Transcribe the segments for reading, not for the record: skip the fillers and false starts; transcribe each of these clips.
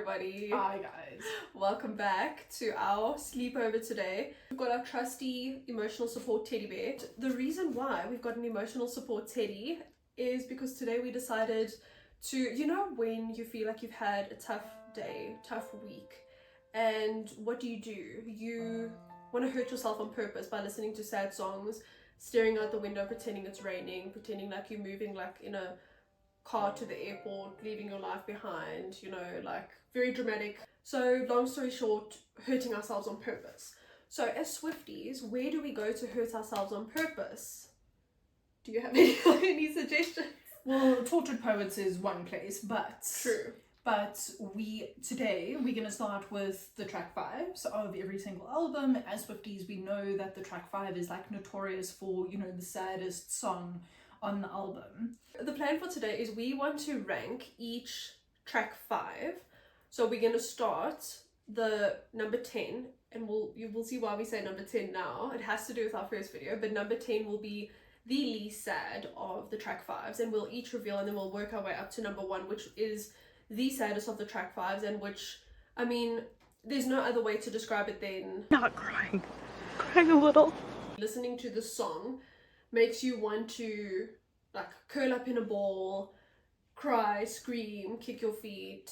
everybody. Hi guys. Welcome back to our sleepover today. We've got our trusty emotional support teddy bear. The reason why we've got an emotional support teddy is because today we decided to, you know, when you feel like you've had a tough day, tough week, and what do? You want to hurt yourself on purpose by listening to sad songs, staring out the window, pretending it's raining, pretending like you're moving like in a car to the airport, leaving your life behind, you know, like very dramatic. So long story short, hurting ourselves on purpose. So as Swifties, where do we go to hurt ourselves on purpose? Do you have any suggestions? Well, Tortured Poets is one place, but True. But today we're gonna start with the track 5s of every single album. As Swifties, we know that the track 5 is like notorious for, you know, the saddest song on the album. The plan for today is we want to rank each track 5. So we're going to start the number 10, and you will see why we say number 10 now. It has to do with our first video, but number 10 will be the least sad of the track 5s, and we'll each reveal, and then we'll work our way up to number 1, which is the saddest of the track 5s, and which, I mean, there's no other way to describe it than not crying a little. Listening to the song makes you want to like curl up in a ball, cry, scream, kick your feet,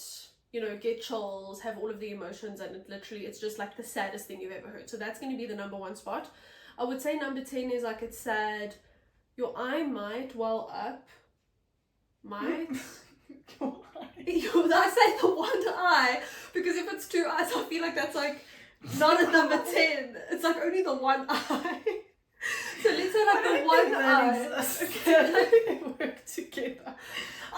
you know, get chills, have all of the emotions, and it's just like the saddest thing you've ever heard. So that's going to be the number 1 spot. I would say number 10 is like, it's sad, your eye might well up, might I say the one eye because if it's 2 eyes I feel like that's like not a number 10. It's like only the one eye. So let's say like the one eye. Okay, they work together.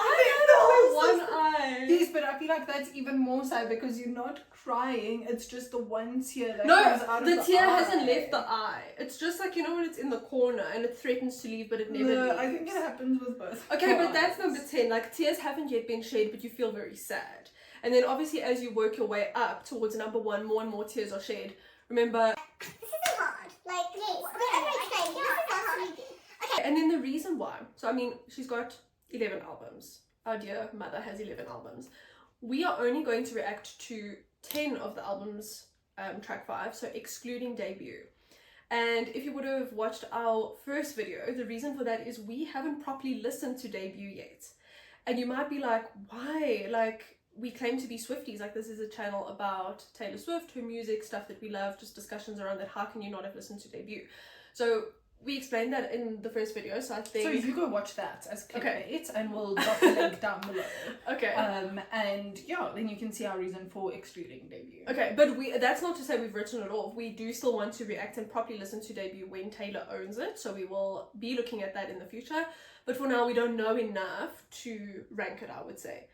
I had one eye. Yes, but I feel like that's even more sad because you're not crying. It's just the one tear that comes out of the eye. No, the tear hasn't left the eye. It's just like, you know, when it's in the corner and it threatens to leave, but it never leaves. I think it happens with both. Okay, but that's number 10. Like, tears haven't yet been shed, but you feel very sad. And then obviously as you work your way up towards number 1, more and more tears are shed. Remember, this isn't hard. Like, yes, whatever explain, this is not hard. Okay. and then the reason why, so I mean, she's got 11 albums. Our dear mother has 11 albums. We are only going to react to 10 of the albums, track 5, so excluding debut. And if you would have watched our first video, the reason for that is we haven't properly listened to debut yet. And you might be like, why? Like, we claim to be Swifties, like this is a channel about Taylor Swift, her music, stuff that we love, just discussions around that. How can you not have listened to debut? So we explained that in the first video, so I think... So you go watch that as clickbait, Okay. and we'll drop the link down below. Okay. And yeah, then you can see our reason for excluding debut. Okay, but that's not to say we've written it off. We do still want to react and properly listen to debut when Taylor owns it, so we will be looking at that in the future. But for now, we don't know enough to rank it, I would say.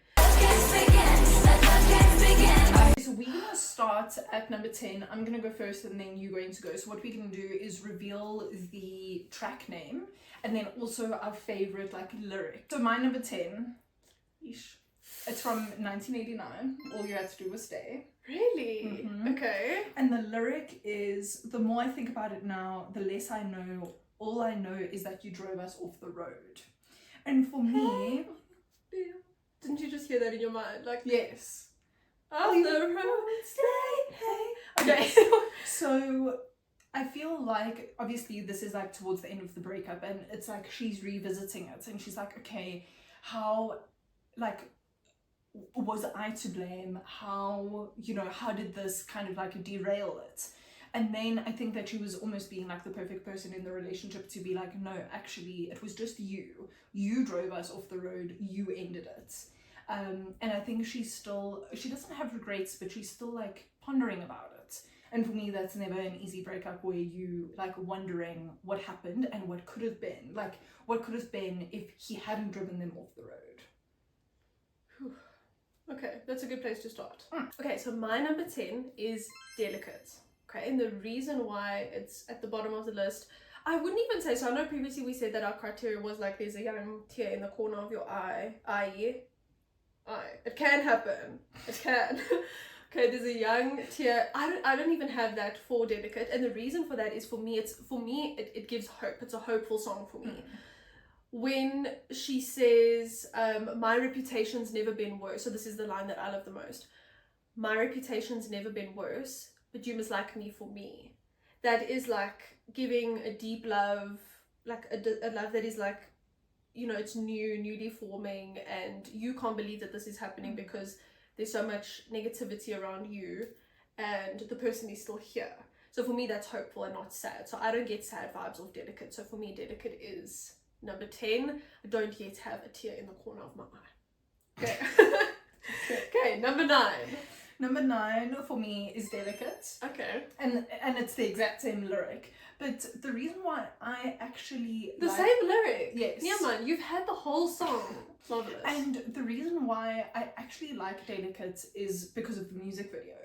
So we're gonna start at number 10. I'm gonna go first and then you're going to go. So what we're gonna do is reveal the track name and then also our favorite like lyric. So my number 10, it's from 1989. All you had to do was stay. Really? Mhm. Okay. And the lyric is, the more I think about it now, the less I know. All I know is that you drove us off the road. And for me, Didn't you just hear that in your mind? Like, yes. off the road, stay, hey. Okay. So I feel like obviously this is like towards the end of the breakup and it's like she's revisiting it and she's like, okay, how like was I to blame? How, you know, how did this kind of like derail it? And then I think that she was almost being like the perfect person in the relationship to be like, no, actually it was just you. You drove us off the road, you ended it. And I think she doesn't have regrets, but she's still like pondering about it. And for me, that's never an easy breakup where you like wondering what happened and what could have been. Like, what could have been if he hadn't driven them off the road. Whew. Okay, that's a good place to start. Okay, so my number 10 is Delicate. Okay, and the reason why it's at the bottom of the list, I wouldn't even say, so I know previously we said that our criteria was like there's a young tear in the corner of your eye. It can happen. It can. Okay, there's a young tear. I don't even have that for Delicate, and the reason for that is for me it gives hope. It's a hopeful song for me. When she says, my reputation's never been worse, so this is the line that I love the most. my reputation's never been worse, but you must like me for me. That is like giving a deep love, like a love that is like, you know, it's newly forming, and you can't believe that this is happening because there's so much negativity around you, and the person is still here. So for me, that's hopeful and not sad. So I don't get sad vibes off Delicate. So for me, Delicate is number 10. I don't yet have a tear in the corner of my eye. Okay. Okay, number 9. Number 9 for me is Delicate. Okay. And it's the exact same lyric. But the reason why I actually The same lyric? Yes. Yeah, man, you've had the whole song. Marvelous. And the reason why I actually like Delicate is because of the music video.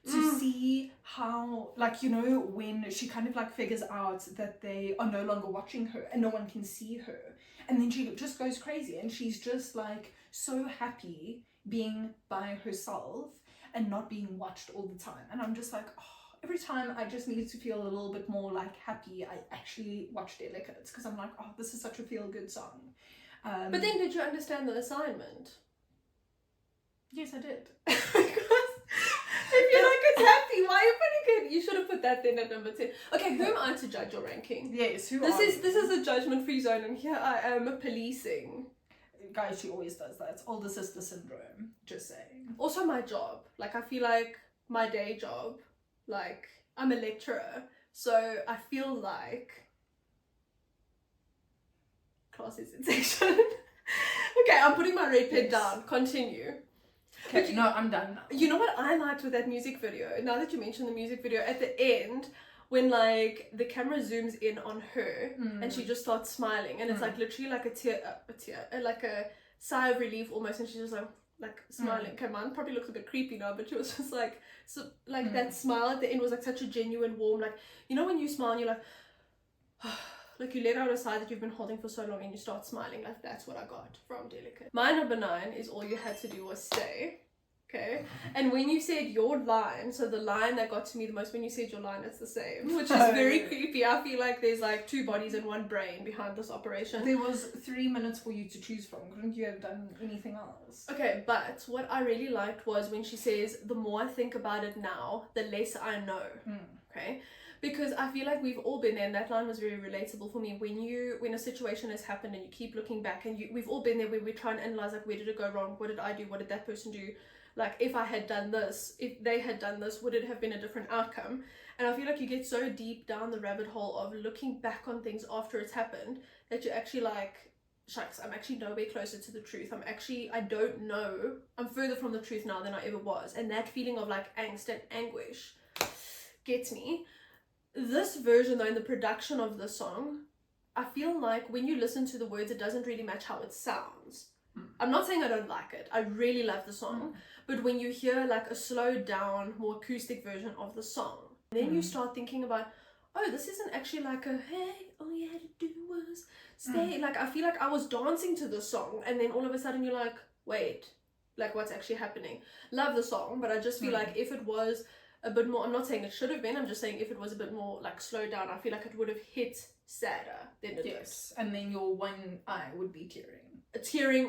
To see how, like, you know, when she kind of like figures out that they are no longer watching her and no one can see her, and then she just goes crazy and she's just like so happy being by herself and not being watched all the time. And I'm just like, oh, every time I just need to feel a little bit more like happy, I actually watch Delicate, because I'm like, oh, this is such a feel-good song. But then did you understand the assignment? Yes, I did. If you're like, it's happy, why are you putting it? You should have put that then at number 10. Okay, who am I to judge your ranking? Yes, This is a judgment-free zone, and here I am policing. Guys, she always does that. It's older sister syndrome, just saying. Also my job. Like, I feel like my day job, like, I'm a lecturer, so I feel like class is in section. Okay, I'm putting my red pen down. Continue. Okay, no, I'm done now. You know what I liked with that music video? Now that you mentioned the music video, at the end, when like the camera zooms in on her and she just starts smiling, and it's like literally like a tear, like a sigh of relief almost, and she's just like smiling. Come on, probably looks a bit creepy now, but she was just like, so like that smile at the end was like such a genuine, warm, like, you know when you smile and you're like, like you let out a sigh that you've been holding for so long and you start smiling. Like, that's what I got from Delicate. My number 9 is All You Had to Do Was Stay. Okay, and when you said your line, so the line that got to me the most, when you said your line, it's the same, which is very creepy. I feel like there's like 2 bodies and 1 brain behind this operation. There was 3 minutes for you to choose from. Couldn't you have done anything else? Okay, but what I really liked was when she says, the more I think about it now, the less I know. Okay, because I feel like we've all been there, and that line was very relatable for me. When a situation has happened and you keep looking back, and we've all been there where we try and analyze, like, where did it go wrong? What did I do? What did that person do? Like, if I had done this, if they had done this, would it have been a different outcome? And I feel like you get so deep down the rabbit hole of looking back on things after it's happened that you're actually like, shucks, I'm actually nowhere closer to the truth. I don't know. I'm further from the truth now than I ever was. And that feeling of like angst and anguish gets me. This version though, in the production of the song, I feel like when you listen to the words, it doesn't really match how it sounds. I'm not saying I don't like it. I really love the song. But when you hear like a slowed down, more acoustic version of the song, then you start thinking about, oh, this isn't actually like a, hey, all you had to do was stay. Like, I feel like I was dancing to the song, and then all of a sudden you're like, wait, like what's actually happening? Love the song, but I just feel like if it was a bit more, I'm not saying it should have been, I'm just saying if it was a bit more like slowed down, I feel like it would have hit sadder than it did. And then your one eye would be tearing.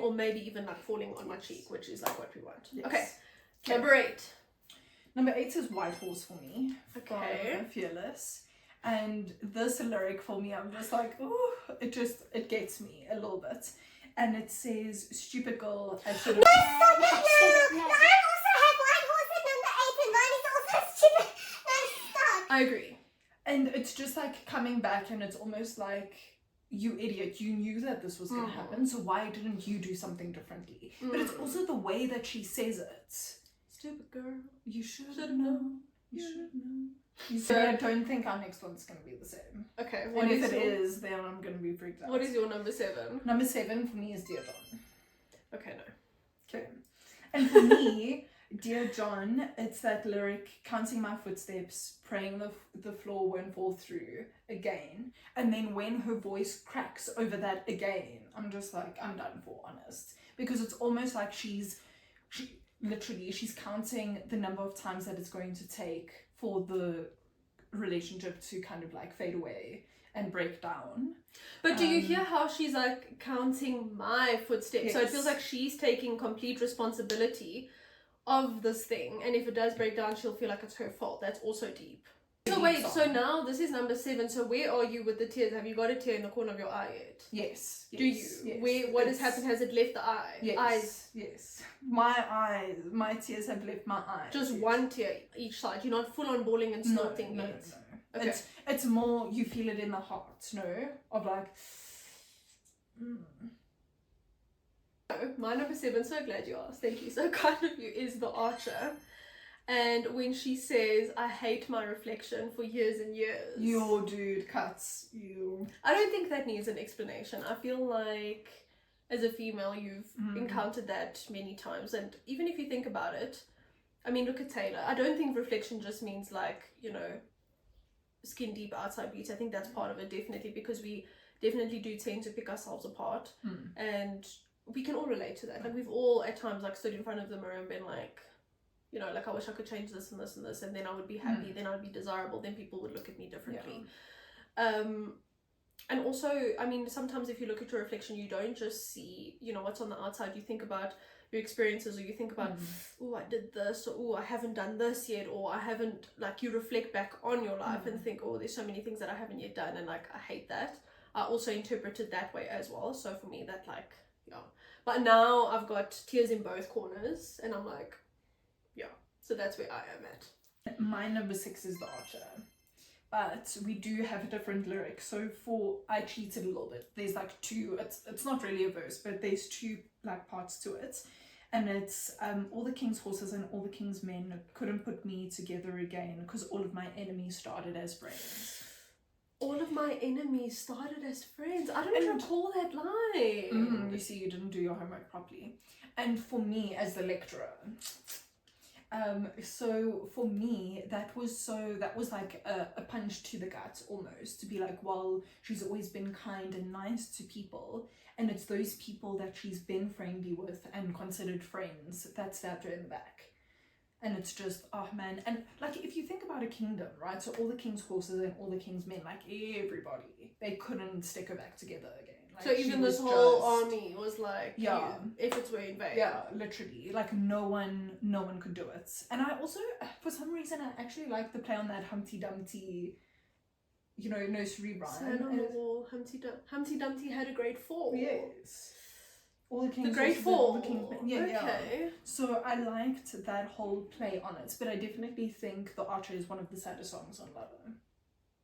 Or maybe even like falling on my cheek, which is like what we want. Yes. Okay, number 8. Number 8 is White Horse for me. Okay. From Fearless. And this lyric for me, I'm just like, oh, it gets me a little bit. And it says, stupid girl, I should have... No, I also have White Horse at number 8, and mine is also stupid. No, stop. I agree. And it's just like coming back, and it's almost like, you idiot, you knew that this was going to happen, so why didn't you do something differently? But it's also the way that she says it. Stupid girl. You should know. You should know. You see, I don't think our next one's going to be the same. Okay, And if it is, then I'm going to be freaked out. What is your number 7? Number 7 for me is Dear John. Okay, no. Okay. And for me, Dear John, it's that lyric, counting my footsteps, praying the floor won't fall through again. And then when her voice cracks over that again, I'm just like, I'm done for, honest. Because it's almost like she's counting the number of times that it's going to take for the relationship to kind of like fade away and break down. But do you hear how she's like counting my footsteps? Yes. So it feels like she's taking complete responsibility of this thing, and if it does break down, she'll feel like it's her fault. That's also deep. So Deep wait, song. so now this is number 7. So where are you with the tears? Have you got a tear in the corner of your eye yet? Yes. Do you? Yes. What has happened? Has it left the eye? Yes. Eyes? Yes. My tears have left my eyes. Just yes. one tear each side. You're not full on bawling and snorting no, yet. No. Okay. It's more you feel it in the heart, no? Of like. My number 7, so glad you asked, thank you, so kind of you, is the Archer. And when she says, I hate my reflection for years and years. Your dude cuts you. I don't think that needs an explanation. I feel like as a female you've encountered that many times, and even if you think about it, I mean, look at Taylor. I don't think reflection just means like, you know, skin deep outside beauty. I think that's part of it, definitely, because we definitely do tend to pick ourselves apart, and we can all relate to that. Like we've all at times like stood in front of the mirror and been like, you know, like I wish I could change this and this and this, and then I would be happy, then I would be desirable, then people would look at me differently. And also, I mean, sometimes if you look at your reflection, you don't just see, you know, what's on the outside. You think about your experiences, or you think about, oh, I did this, or oh, I haven't done this yet, or I haven't, like, you reflect back on your life and think, oh, there's so many things that I haven't yet done, and like I hate that. I also interpret it that way as well. So for me, that like, yeah. But now I've got tears in both corners, and I'm like, yeah. So that's where I am at. My number 6 is the Archer, but we do have a different lyric. So I cheated a little bit. There's like 2. It's not really a verse, but there's 2 like parts to it, and it's all the king's horses and all the king's men couldn't put me together again, because all of my enemies started as friends. All of my enemies started as friends. I don't recall that line. You see, you didn't do your homework properly. And for me, as the lecturer, so for me, that was like a punch to the gut almost, to be like, well, she's always been kind and nice to people, and it's those people that she's been friendly with and considered friends that stabbed her in the back. And it's just, oh man. And like, if you think about a kingdom, right? So all the king's horses and all the king's men, like everybody, they couldn't stick her back together again. Like, so even this whole army was like, yeah, efforts were in vain. Yeah, literally. Like no one could do it. And I also, for some reason, I actually like the play on that Humpty Dumpty, you know, nursery rhyme. Stand on the wall, Humpty Dumpty had a great fall. Yes. All the king's the great horses and fall. all the king's men. Yeah, okay. yeah. So I liked that whole play on it, but I definitely think The Archer is one of the saddest songs on Lover.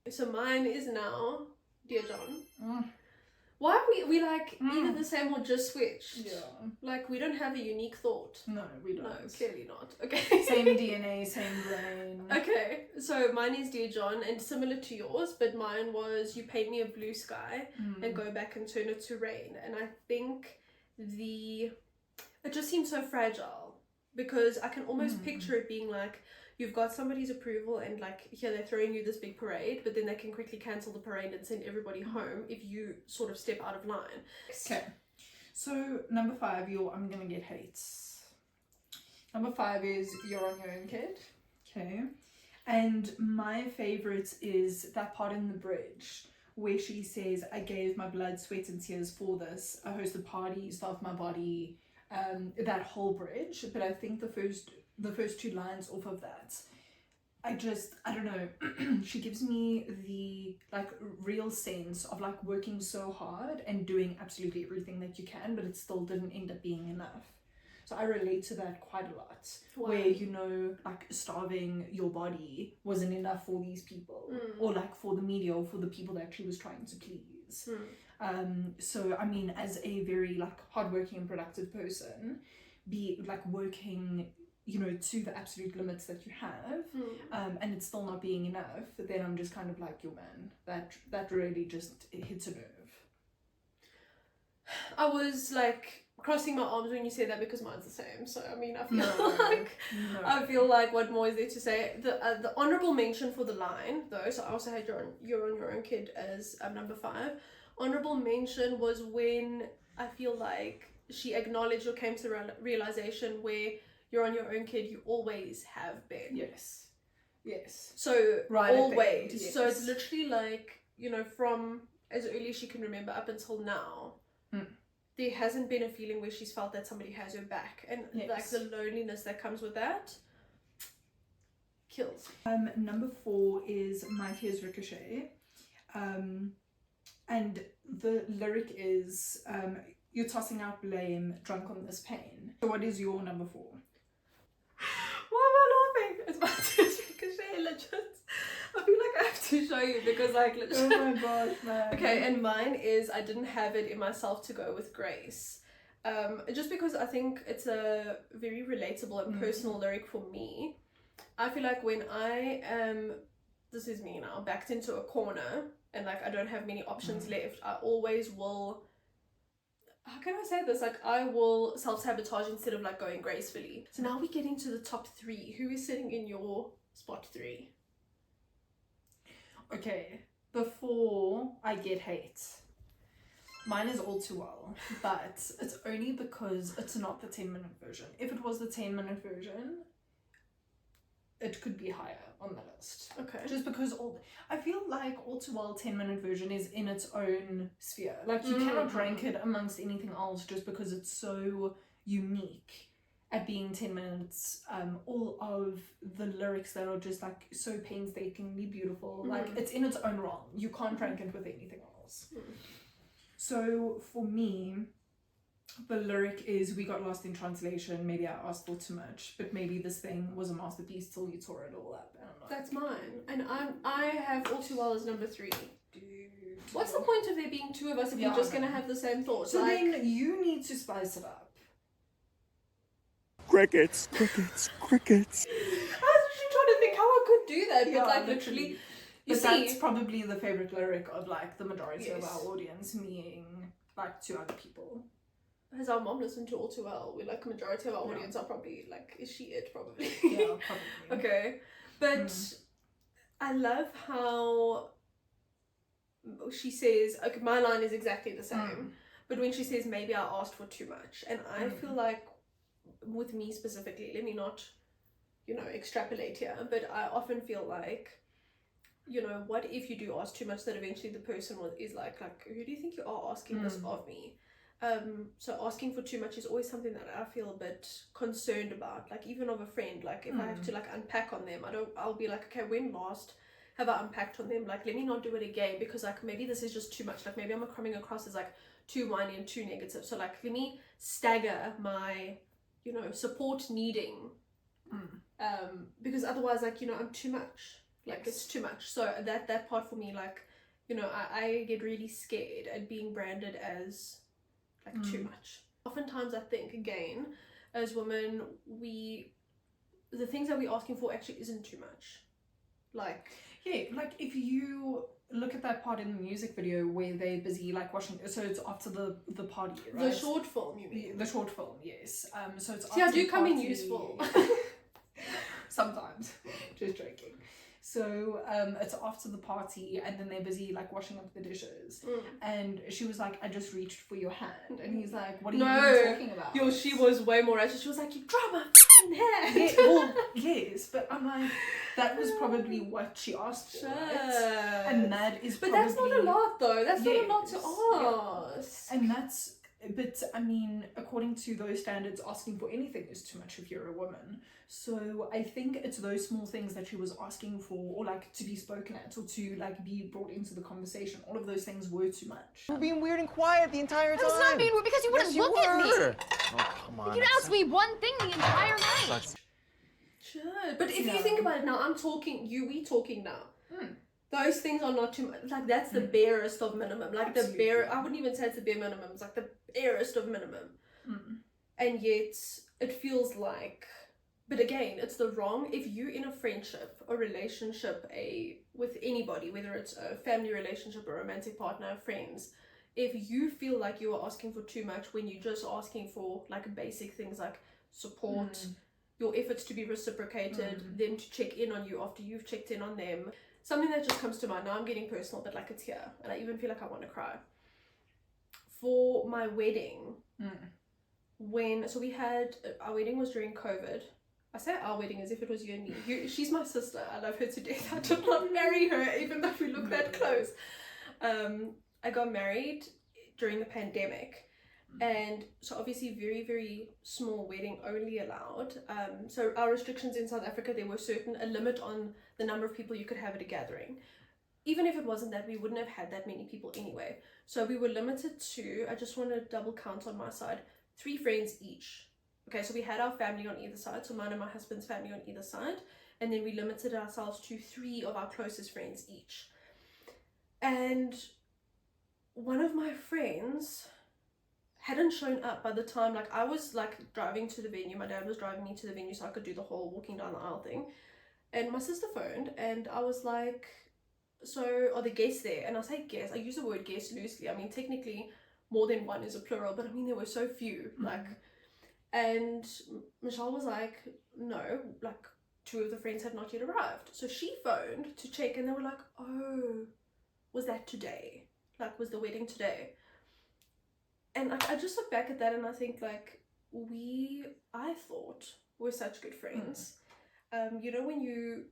So mine is now Dear John. Why are we like either the same or just switched? Yeah. Like we don't have a unique thought. No, we don't. No, clearly not. Okay. Same DNA, same brain. Okay, so mine is Dear John, and similar to yours, but mine was you paint me a blue sky and go back and turn it to rain. And I think it just seems so fragile, because I can almost picture it being like you've got somebody's approval and like here they're throwing you this big parade, but then they can quickly cancel the parade and send everybody home if you sort of step out of line. Okay, so number 5, I'm gonna get hates. Number 5 is You're on Your Own, Kid. Okay, and my favorite is that part in the bridge where she says, I gave my blood, sweat and tears for this. I hosted parties, starved my body, that whole bridge. But I think the first 2 lines off of that, I don't know, she gives me the like real sense of like working so hard and doing absolutely everything that you can, but it still didn't end up being enough. So I relate to that quite a lot. Wow. Where, you know, like starving your body wasn't enough for these people, or like for the media, or for the people that she was trying to please. So I mean, as a very like hardworking and productive person, be like working, you know, to the absolute limits that you have, and it's still not being enough, then I'm just kind of like, yo man, that really just hits a nerve. I was like crossing my arms when you said that, because mine's the same. So I mean, I feel I feel like what more is there to say? The honorable mention for the line though. So I also had You're on Your Own, Kid as number 5. Honorable mention was when I feel like she acknowledged or came to the realization where you're on your own, kid. You always have been. Yes. So right always. Yes. So it's literally like, you know, from as early as she can remember up until now. there hasn't been a feeling where she's felt that somebody has her back, and Yes. like the loneliness that comes with that kills. Number 4 is My Tears Ricochet. And the lyric is, you're tossing out blame, drunk on this pain. So what is your number 4? Why am I laughing? It's my tears ricochet, legit. I feel like I have to show you because like legit. Oh my gosh, man. Okay, and mine is I didn't have it in myself to go with grace. Just because I think it's a very relatable and personal lyric for me. I feel like when I am, this is me now, backed into a corner and like I don't have many options left, I always will, how can I say this? Like I will self-sabotage instead of like going gracefully. So now we get into the top 3. Who is sitting in your spot 3? Okay, before I get hate, mine is All Too Well, but it's only because it's not the 10-minute version. If it was the 10-minute version, it could be higher on the list. Okay. Just because I feel like All Too Well 10-minute version is in its own sphere. Like you cannot rank it amongst anything else just because it's so unique at being 10 minutes. All of the lyrics that are just like so painstakingly beautiful. Like it's in its own realm. You can't rank it with anything else. So for me, the lyric is, we got lost in translation, maybe I asked for too much, but maybe this thing was a masterpiece till you tore it all up. I don't know. That's mine. And I have All Too Well as number 3. Dude. What's the point of there being 2 of us if Yeah, we're just I know. gonna have the same thoughts? So like, then you need to spice it up. Crickets, crickets, crickets. I was actually trying to think how I could do that, but Yeah, like literally, you But see, that's probably the favorite lyric of like the majority of Yes. our audience, meaning like 2 other people. has our mom listened to All Too Well? We're like, majority of our Yeah. audience are probably like, is she it? Probably. Yeah, probably. Okay, but I love how she says, okay, my line is exactly the same, but when she says maybe I asked for too much, and I feel like with me specifically, let me not, you know, extrapolate here, but I often feel like, you know, what if you do ask too much that eventually the person is like who do you think you are asking this of me? So asking for too much is always something that I feel a bit concerned about, like even of a friend. Like if I have to like unpack on them, I'll be like, okay, when last have I unpacked on them? Like let me not do it again, because like maybe this is just too much. Like maybe I'm coming across as like too whiny and too negative. So like let me stagger my, you know, support needing, because otherwise, like, you know, I'm too much. Like it's too much. So that part for me, like, you know, I get really scared at being branded as like too much. Oftentimes I think, again, as women, the things that we're asking for actually isn't too much. Like, Yeah, like if you look at that part in the music video where they're busy like washing, so it's after the party, right? the short film, you mean? The short film, yes. So it's See, I after do the come in party. useful. Sometimes. Just joking. So it's after the party and then they're busy like washing up the dishes, and she was like, I just reached for your hand, and he's like, what are you even talking about? She was way more righteous. She was like, you draw my f***ing hand. Yeah, well, yes, but I'm like, that was probably what she asked for, Sure. right? And that is But probably, that's not a lot though. That's not a lot Yes, to ask. and that's, but I mean, according to those standards, asking for anything is too much if you're a woman. So I think it's those small things that she was asking for, or like to be spoken at, or to like be brought into the conversation. All of those things were too much. You were being weird and quiet the entire time. I was not being weird because you wouldn't Yes, you look at me. were. Oh, come on. You'd ask me one thing the entire night. Sure. But if you think about it now, we talking now. Those things are not too much. Like that's the barest of minimum. Like Absolutely. I wouldn't even say it's the bare minimum. It's like the barest of minimum. And yet it feels like, but again, it's the wrong. If you're in a friendship, a relationship, with anybody, whether it's a family relationship, a romantic partner, friends, if you feel like you are asking for too much when you're just asking for like basic things like support, your efforts to be reciprocated, them to check in on you after you've checked in on them. Something that just comes to mind, now I'm getting personal, but like it's here, and I even feel like I want to cry. For my wedding, so we had, our wedding was during COVID. I say our wedding as if it was you and me. She's my sister. I love her to death. I did not marry her, even though we look that close. I got married during the pandemic, And so obviously very, very small wedding only allowed. So our restrictions in South Africa, there were a limit on the number of people you could have at a gathering. Even if it wasn't that, we wouldn't have had that many people anyway. So we were limited to, I just want to double count on my side, 3 friends each. Okay, so we had our family on either side, so mine and my husband's family on either side, and then we limited ourselves to 3 of our closest friends each. And one of my friends hadn't shown up by the time, like, I was like driving to the venue, my dad was driving me to the venue so I could do the whole walking down the aisle thing, and my sister phoned, and I was like, so are the guests there? And I say guests, I use the word guest loosely, I mean technically more than one is a plural, but I mean there were so few, like, and Michelle was like, no, like 2 of the friends had not yet arrived. So she phoned to check, and they were like, oh, was that today? Like, was the wedding today? And I just look back at that and I think, like, I thought we're such good friends. You know, when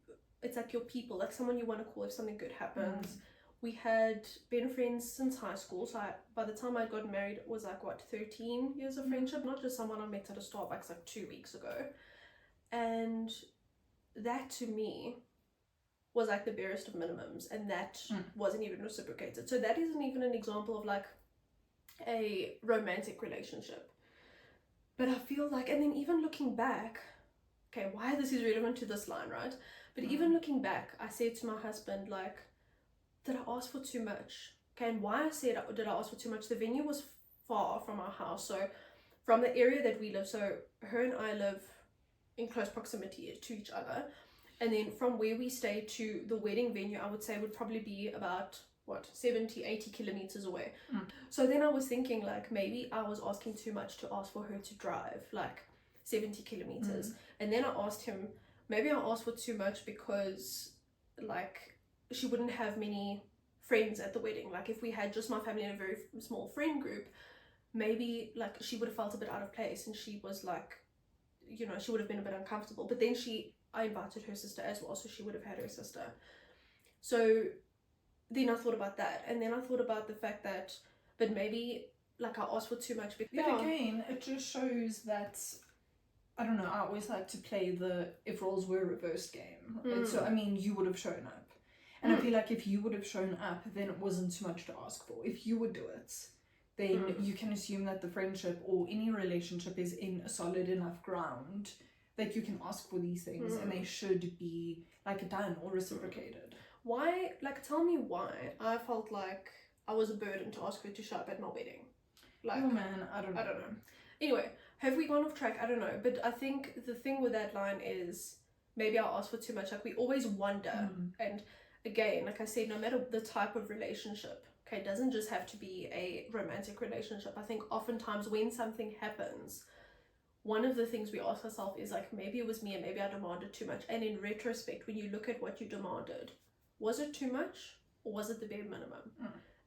it's like your people, like someone you want to call if something good happens. We had been friends since high school, so by the time I got married, it was like, what, 13 years of friendship, not just someone I met at a Starbucks like 2 weeks ago. And that to me was like the barest of minimums, and that wasn't even reciprocated. So that isn't even an example of like a romantic relationship. But I feel like, and then even looking back, okay, why this is relevant to this line, right? But even looking back, I said to my husband, like, did I ask for too much? Okay, and why I said did I ask for too much, the venue was far from our house, so from the area that we live, so her and I live in close proximity to each other, and then from where we stay to the wedding venue, I would say would probably be about, what, 70-80 kilometers away. So then I was thinking, like, maybe I was asking too much to ask for her to drive like 70 kilometers. And then I asked him, maybe I asked for too much because, like, she wouldn't have many friends at the wedding. Like, if we had just my family in a very small friend group, maybe, like, she would have felt a bit out of place, and she was like, you know, she would have been a bit uncomfortable. But then I invited her sister as well, so she would have had her sister. So then I thought about that, and then I thought about the fact that, but maybe, like, I asked for too much. But again, it just shows that, I don't know, I always like to play the if roles were reversed game. Right? So, I mean, you would have shown up. And I feel like if you would have shown up, then it wasn't too much to ask for. If you would do it, then you can assume that the friendship or any relationship is in a solid enough ground that you can ask for these things, and they should be, like, done or reciprocated. Why, like, tell me why I felt like I was a burden to ask her to show up at my wedding. Like, oh man, I don't know. Anyway, have we gone off track? I don't know. But I think the thing with that line is maybe I asked for too much. Like, we always wonder. And again, like I said, no matter the type of relationship, okay, it doesn't just have to be a romantic relationship. I think oftentimes when something happens, one of the things we ask ourselves is, like, maybe it was me and maybe I demanded too much. And in retrospect, when you look at what you demanded, was it too much or was it the bare minimum?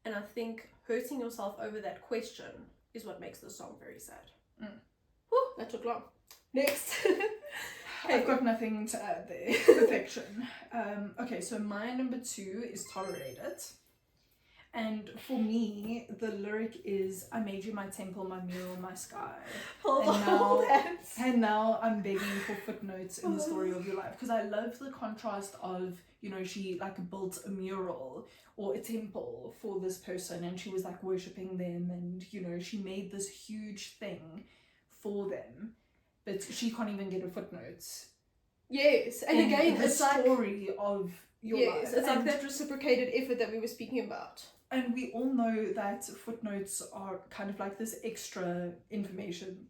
And I think hurting yourself over that question is what makes the song very sad. Whew, that took long. Next. I've got nothing to add there. Perfection. Okay, so my number 2 is Tolerated. And for me, the lyric is, I made you my temple, my mural, my sky. And now I'm begging for footnotes in the story of your life. Because I love the contrast of, you know, she, like, built a mural or a temple for this person, and she was, like, worshipping them, and, you know, she made this huge thing for them, but she can't even get a footnote. Yes, and again, it's like the story of your life. It's like that reciprocated effort that we were speaking about. And we all know that footnotes are kind of like this extra information,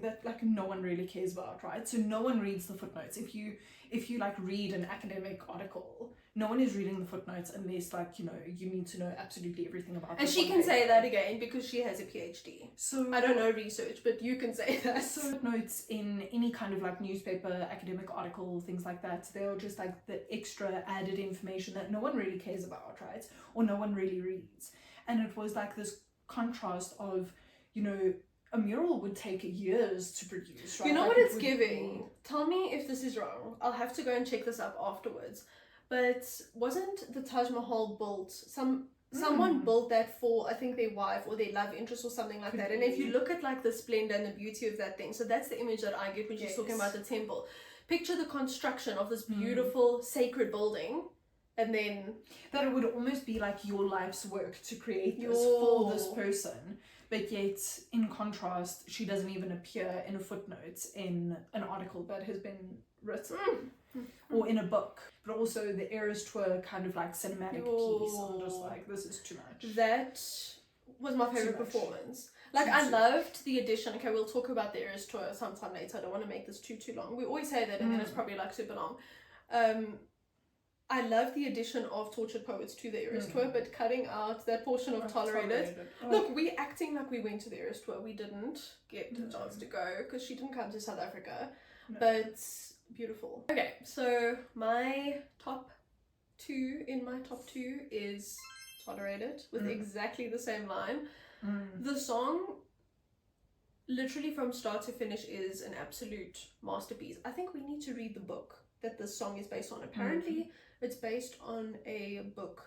that, like, no one really cares about, right? So no one reads the footnotes. If you like read an academic article, no one is reading the footnotes unless, like, you know, you need to know absolutely everything about. And she can say that again because she has a PhD. So I don't know research, but you can say that. So footnotes in any kind of, like, newspaper, academic article, things like that, they're just like the extra added information that no one really cares about, right? Or no one really reads. And it was like this contrast of, you know, a mural would take years to produce, right? You know, like, what it's giving? Tell me if this is wrong. I'll have to go and check this up afterwards. But wasn't the Taj Mahal built, some Someone built that for, I think, their wife or their love interest or something like that. And if you look at like the splendor and the beauty of that thing, so that's the image that I get when she's talking about the temple. Picture the construction of this beautiful sacred building, and then that it would almost be like your life's work to create this for this person, but yet in contrast, she doesn't even appear in a footnote in an article that has been written or in a book. But also the Eras Tour kind of like cinematic piece. I'm just like, this is too much. That was my favorite performance. Like, I loved the addition. Okay, we'll talk about the Eras Tour sometime later. I don't want to make this too long. We always say that, and then it's probably like super long. I love the addition of Tortured Poets to the Eras Tour, but cutting out that portion of Tolerated. Look, we acting like we went to the Eras Tour. We didn't get a chance to go because she didn't come to South Africa. But beautiful. Okay, so my top two is Tolerated with exactly the same line. The song, literally from start to finish, is an absolute masterpiece. I think we need to read the book that this song is based on. Apparently, it's based on a book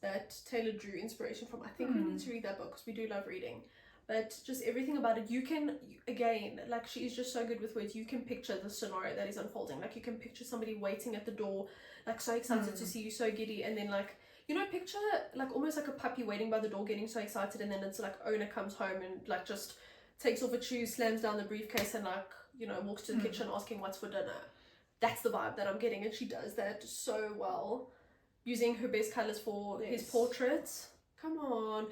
that Taylor drew inspiration from. I think we need to read that book because we do love reading. But just everything about it, you can, again, like, she is just so good with words. You can picture the scenario that is unfolding. Like, you can picture somebody waiting at the door, like, so excited to see you, so giddy, and then, like, you know, picture like almost like a puppy waiting by the door getting so excited, and then it's like owner comes home and like just takes off her shoes, slams down the briefcase, and like, you know, walks to the kitchen asking what's for dinner. That's the vibe that I'm getting, and she does that so well, using her best colours for his portraits. Come on.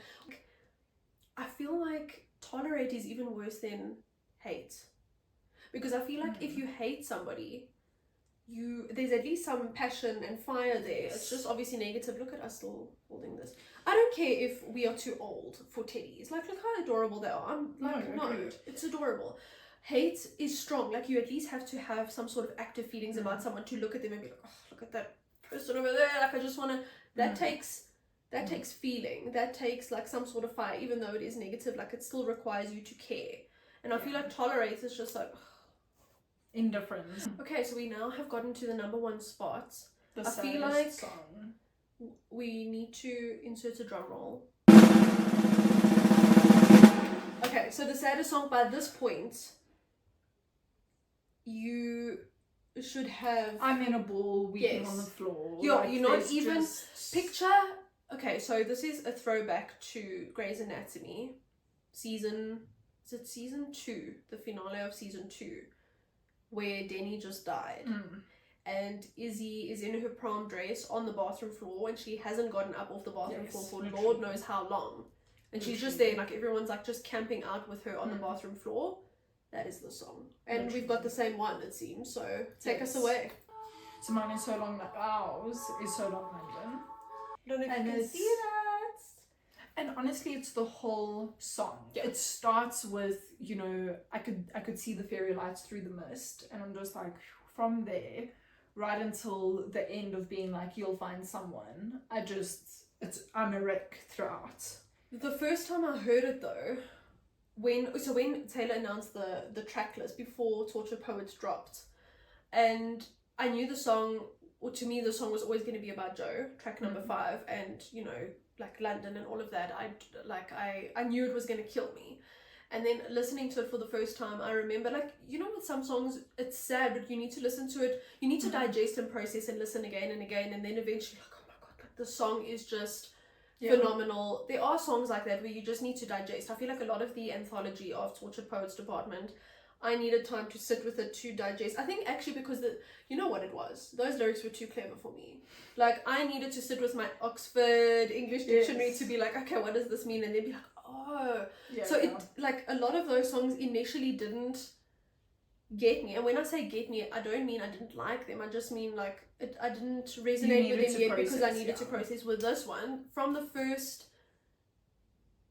I feel like Tolerate is even worse than Hate, because I feel like if you hate somebody, there's at least some passion and fire there. It's just obviously negative. Look at us still holding this. I don't care if we are too old for teddies. Like, look how adorable they are. I'm like, no, it's adorable. Hate is strong. Like, you at least have to have some sort of active feelings about someone to look at them and be like, oh, look at that person over there. Like, I just want to. That takes feeling. That takes like some sort of fire, even though it is negative. Like, it still requires you to care. And I feel like Tolerate is just like indifference. Okay, so we now have gotten to the number one spot. The I feel saddest like song. we need to insert a drum roll. Okay, so the saddest song, by this point, you should have... I'm in a ball, weeping on the floor. You're not even... Picture... Okay, so this is a throwback to Grey's Anatomy. Season 2? The finale of season 2. Where Denny just died. And Izzy is in her prom dress on the bathroom floor, and she hasn't gotten up off the bathroom floor for Lord knows how long. And she's just there, like, everyone's like just camping out with her on the bathroom floor. That is the song. And we've got the same one, it seems, so take us away. So mine is So Long Like Ours is So Long London. I don't know if you can see that. And honestly, it's the whole song. It starts with, you know, I could see the fairy lights through the mist, and I'm just like, from there right until the end of being like, you'll find someone, I'm a wreck throughout. The first time I heard it though, when Taylor announced the track list before Tortured Poets dropped, and I knew the song, or to me the song was always going to be about Joe, track number 5, and you know, like London and all of that. I knew it was going to kill me. And then listening to it for the first time, I remember, like, you know, with some songs, it's sad, but you need to listen to it. You need to digest and process and listen again and again. And then eventually, like, oh my God, like, the song is just phenomenal. There are songs like that where you just need to digest. I feel like a lot of the anthology of Tortured Poets department, I needed time to sit with it to digest. I think actually because you know what it was? Those lyrics were too clever for me. Like, I needed to sit with my Oxford English dictionary to be like, okay, what does this mean? And then be like, oh. It, like, a lot of those songs initially didn't get me. And when I say get me, I don't mean I didn't like them. I just mean, like, I didn't resonate with them yet because I needed to process. With this one, from the first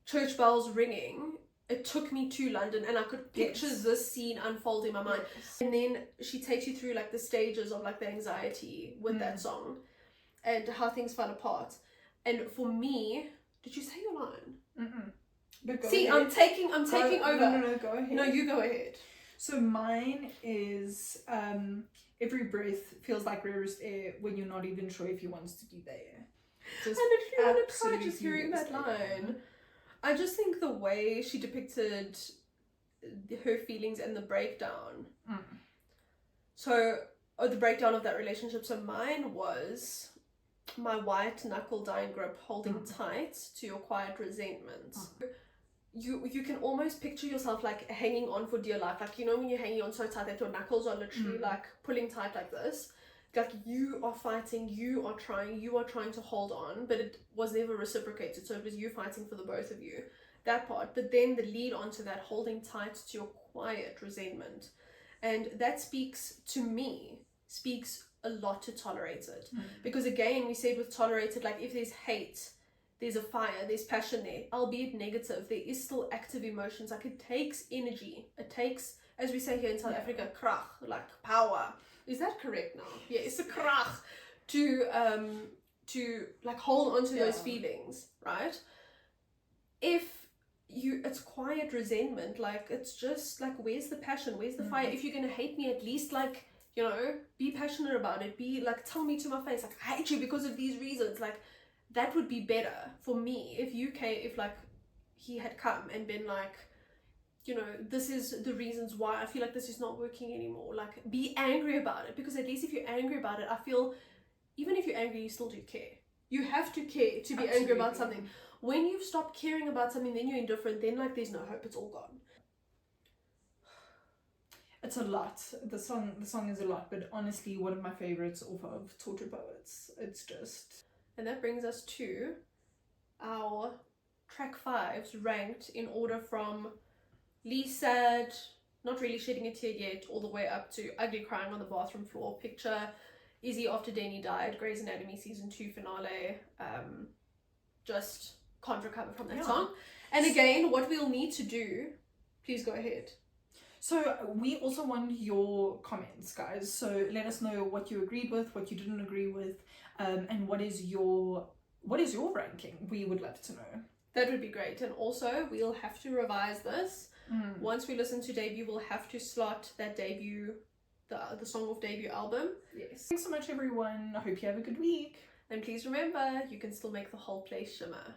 church bells ringing, it took me to London, and I could picture this scene unfold in my mind. And then she takes you through like the stages of like the anxiety with that song and how things fell apart. And for me, did you say your line? See, ahead. I'm taking over. No, go ahead. No, you go ahead. So mine is every breath feels like rarest air when you're not even sure if you want to be there. Just I literally want to cry absolutely just hearing that devastating. line. I just think the way she depicted her feelings and the breakdown. So, the breakdown of that relationship. So mine was my white knuckle dying grip holding tight to your quiet resentment. You can almost picture yourself like hanging on for dear life. Like, you know, when you're hanging on so tight that your knuckles are literally like pulling tight like this. Like you are fighting, you are trying to hold on, but it was never reciprocated. So it was you fighting for the both of you. That part. But then the lead onto that holding tight to your quiet resentment. And that speaks a lot to tolerate it. Because again, we said with tolerated, like if there's hate, there's a fire, there's passion there, albeit negative, there is still active emotions. Like it takes energy. It takes, as we say here in South Africa, krach, like power. Is that correct now? Yeah, it's a krach to like hold on to those feelings, right? It's quiet resentment, like it's just like, where's the passion, where's the fire? If you're gonna hate me, at least like, you know, be passionate about it, be like, tell me to my face, like I hate you because of these reasons. Like that would be better for me if like he had come and been like, you know, this is the reasons why I feel like this is not working anymore. Like be angry about it, because at least if you're angry about it, I feel even if you're angry, you still do care. You have to care to be angry about something. When you've stopped caring about something, then you're indifferent, then like there's no hope, it's all gone. It's a lot. The song is a lot, but honestly one of my favorites of Tortured Poets. It's just... And that brings us to our track 5s ranked in order from least sad, not really shedding a tear yet, all the way up to ugly crying on the bathroom floor, picture Izzy after Danny died, Grey's Anatomy season 2 finale. Just can't recover from that song. And again, what we'll need to do, please go ahead. So we also want your comments, guys. So let us know what you agreed with, what you didn't agree with, and what is your ranking. We would love to know. That would be great. And also, we'll have to revise this. Once we listen to debut, we'll have to slot that debut, the song of debut album. Yes. Thanks so much, everyone. I hope you have a good week. And please remember, you can still make the whole place shimmer.